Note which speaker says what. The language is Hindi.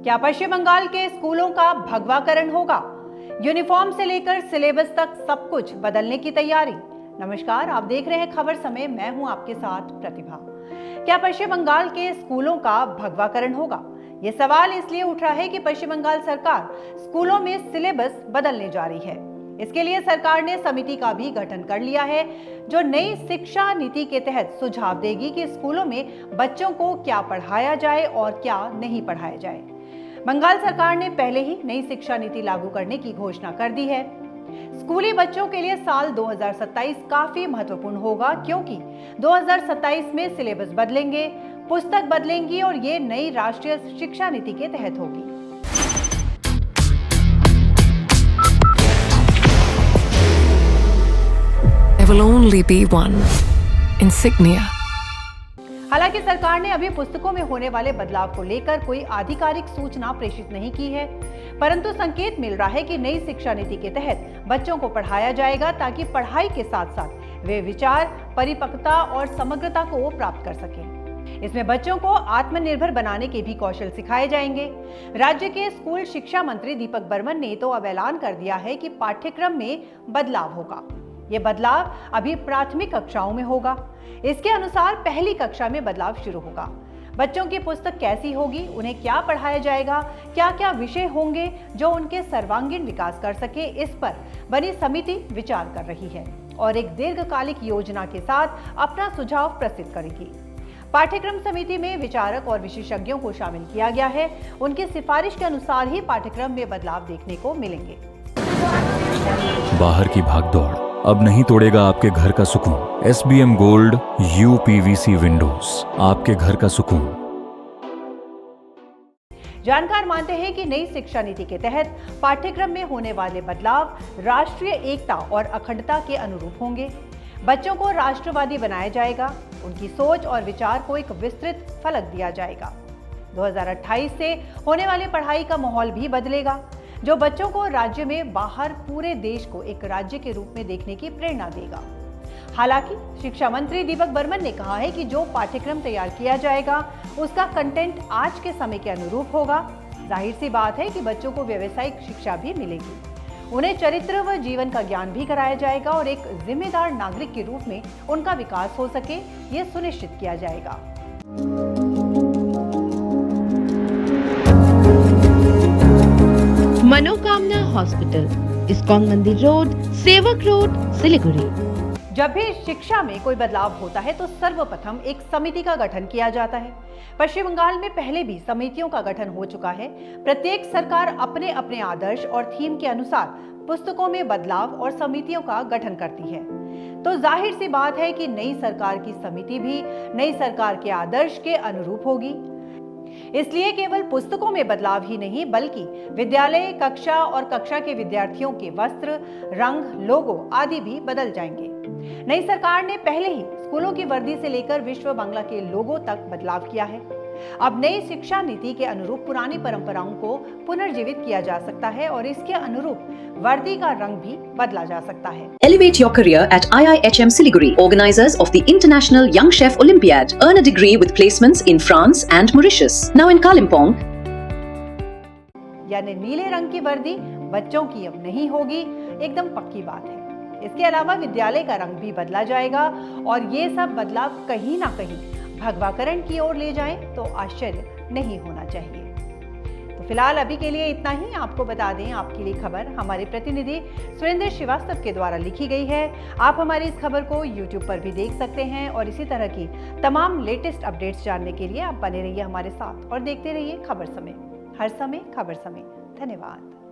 Speaker 1: क्या पश्चिम बंगाल के स्कूलों का भगवाकरण होगा? यूनिफॉर्म से लेकर सिलेबस तक सब कुछ बदलने की तैयारी। नमस्कार, आप देख रहे हैं खबर समय। मैं हूं आपके साथ प्रतिभा। क्या पश्चिम बंगाल के स्कूलों का भगवाकरण होगा? ये सवाल इसलिए उठ रहा है कि पश्चिम बंगाल सरकार स्कूलों में सिलेबस बदलने जा रही है। इसके लिए सरकार ने समिति का भी गठन कर लिया है, जो नई शिक्षा नीति के तहत सुझाव देगी कि स्कूलों में बच्चों को क्या पढ़ाया जाए और क्या नहीं पढ़ाया जाए। बंगाल सरकार ने पहले ही नई शिक्षा नीति लागू करने की घोषणा कर दी है। स्कूली बच्चों के लिए साल 2027 काफी महत्वपूर्ण होगा, क्योंकि 2027 में सिलेबस बदलेंगे, पुस्तक बदलेंगी और ये नई राष्ट्रीय शिक्षा नीति के तहत होगी।
Speaker 2: There will only be one insignia.
Speaker 1: हालांकि सरकार ने अभी पुस्तकों में होने वाले बदलाव को लेकर कोई आधिकारिक सूचना प्रेषित नहीं की है, परंतु संकेत मिल रहा है कि नई शिक्षा नीति के तहत बच्चों को पढ़ाया जाएगा, ताकि पढ़ाई के साथ साथ वे विचार, परिपक्वता और समग्रता को प्राप्त कर सकें। इसमें बच्चों को आत्मनिर्भर बनाने के भी कौशल सिखाए जाएंगे। राज्य के स्कूल शिक्षा मंत्री दीपक बर्मन ने तो अब ऐलान कर दिया है कि पाठ्यक्रम में बदलाव होगा। ये बदलाव अभी प्राथमिक कक्षाओं में होगा। इसके अनुसार पहली कक्षा में बदलाव शुरू होगा। बच्चों की पुस्तक कैसी होगी, उन्हें क्या पढ़ाया जाएगा, क्या क्या विषय होंगे जो उनके सर्वांगीण विकास कर सके, इस पर बनी समिति विचार कर रही है और एक दीर्घकालिक योजना के साथ अपना सुझाव प्रस्तुत करेगी। पाठ्यक्रम समिति में विचारक और विशेषज्ञों को शामिल किया गया है। उनकी सिफारिश के अनुसार ही पाठ्यक्रम में बदलाव देखने को मिलेंगे।
Speaker 3: बाहर की भागदौड़ अब नहीं तोड़ेगा आपके घर का सुकून। SBM गोल्ड UPVC विंडोज, आपके घर का सुकून।
Speaker 1: जानकार मानते हैं कि नई शिक्षा नीति के तहत पाठ्यक्रम में होने वाले बदलाव राष्ट्रीय एकता और अखंडता के अनुरूप होंगे। बच्चों को राष्ट्रवादी बनाया जाएगा, उनकी सोच और विचार को एक विस्तृत फलक दिया जाएगा। 2028 से होने वाली पढ़ाई का माहौल भी बदलेगा, जो बच्चों को राज्य में बाहर पूरे देश को एक राज्य के रूप में देखने की प्रेरणा देगा। हालांकि शिक्षा मंत्री दीपक बर्मन ने कहा है कि जो पाठ्यक्रम तैयार किया जाएगा उसका कंटेंट आज के समय के अनुरूप होगा। जाहिर सी बात है कि बच्चों को व्यावसायिक शिक्षा भी मिलेगी, उन्हें चरित्र व जीवन का ज्ञान भी कराया जाएगा और एक जिम्मेदार नागरिक के रूप में उनका विकास हो सके, ये सुनिश्चित किया जाएगा।
Speaker 4: मनोकामना हॉस्पिटल, इस्कॉन मंदिर रोड, सेवक रोड, सिलीगुड़ी।
Speaker 1: जब भी शिक्षा में कोई बदलाव होता है तो सर्वप्रथम एक समिति का गठन किया जाता है। पश्चिम बंगाल में पहले भी समितियों का गठन हो चुका है। प्रत्येक सरकार अपने अपने आदर्श और थीम के अनुसार पुस्तकों में बदलाव और समितियों का गठन करती है। तो जाहिर सी बात है कि नई सरकार की समिति भी नई सरकार के आदर्श के अनुरूप होगी। इसलिए केवल पुस्तकों में बदलाव ही नहीं, बल्कि विद्यालय, कक्षा और कक्षा के विद्यार्थियों के वस्त्र, रंग, लोगो आदि भी बदल जाएंगे। नई सरकार ने पहले ही स्कूलों की वर्दी से लेकर विश्व बांग्ला के लोगो तक बदलाव किया है। अब नई शिक्षा नीति के अनुरूप पुरानी परंपराओं को पुनर्जीवित किया जा सकता है और इसके अनुरूप वर्दी का रंग भी बदला जा सकता है।
Speaker 5: Elevate your career at IIHM Siliguri, organizers of the International Young Chef Olympiad. Earn a degree with placements in France and Mauritius. Now in Kalimpong.
Speaker 1: यानी नीले रंग की वर्दी बच्चों की अब नहीं होगी, एकदम पक्की बात है। इसके अलावा विद्यालय का रंग भी बदला जाएगा और ये सब बदलाव कहीं ना कहीं भगवाकरण की ओर ले जाए तो आश्चर्य नहीं होना चाहिए। तो फिलहाल अभी के लिए इतना ही। आपको बता दें, आपके लिए खबर हमारे प्रतिनिधि सुरेंद्र श्रीवास्तव के द्वारा लिखी गई है। आप हमारी इस खबर को YouTube पर भी देख सकते हैं और इसी तरह की तमाम लेटेस्ट अपडेट्स जानने के लिए आप बने रहिए हमारे साथ और देखते रहिए खबर समय। हर समय खबर समय। धन्यवाद।